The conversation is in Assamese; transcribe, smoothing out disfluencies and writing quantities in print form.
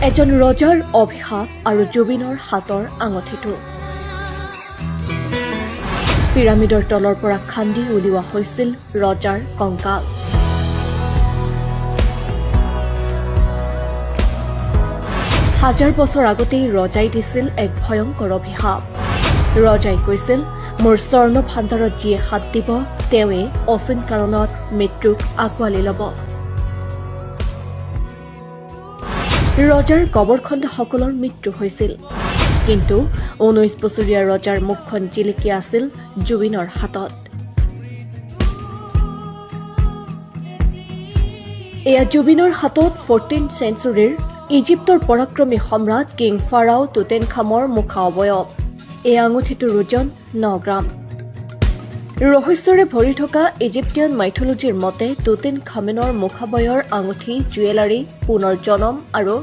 এজন ৰজাৰ অভিশাপ আৰু জুবিনৰ হাতৰ আঙঠিটো পিৰামিডৰ তলৰ পৰা খান্দি উলিওৱা হৈছিল ৰজাৰ কংকাল। হাজাৰ বছৰ আগতেই ৰজাই দিছিল এক ভয়ংকৰ অভিশাপ। ৰজাই কৈছিল, মোৰ স্বৰ্ণ ভাণ্ডাৰত যিয়ে হাত দিব তেওঁৱে অচিন কাৰণত মৃত্যুক আঁকোৱালি ল'ব। ৰজাৰ কবৰখণ্ডসকলৰ মৃত্যু হৈছিল, কিন্তু 19 বছৰীয়া ৰজাৰ মুখখন জিলিকি আছিল জুবিনৰ হাতত। এয়া জুবিনৰ হাতত 14th চেঞ্চুৰীৰ ইজিপ্তৰ পৰাক্ৰমী সম্ৰাট কিং ফাৰাও টুটেনখামৰ মুখা অৱয়ব। এই আঙুঠিটোৰ ওজন 9 গ্ৰাম। ৰহস্যৰে ভৰি থকা ইজিপ্টিয়ান মাইথলজিৰ মতে টুটেনখামেনৰ মুখাবয়ৰ আঙুঠি, জুৱেলাৰী, পুনৰ জনম আৰু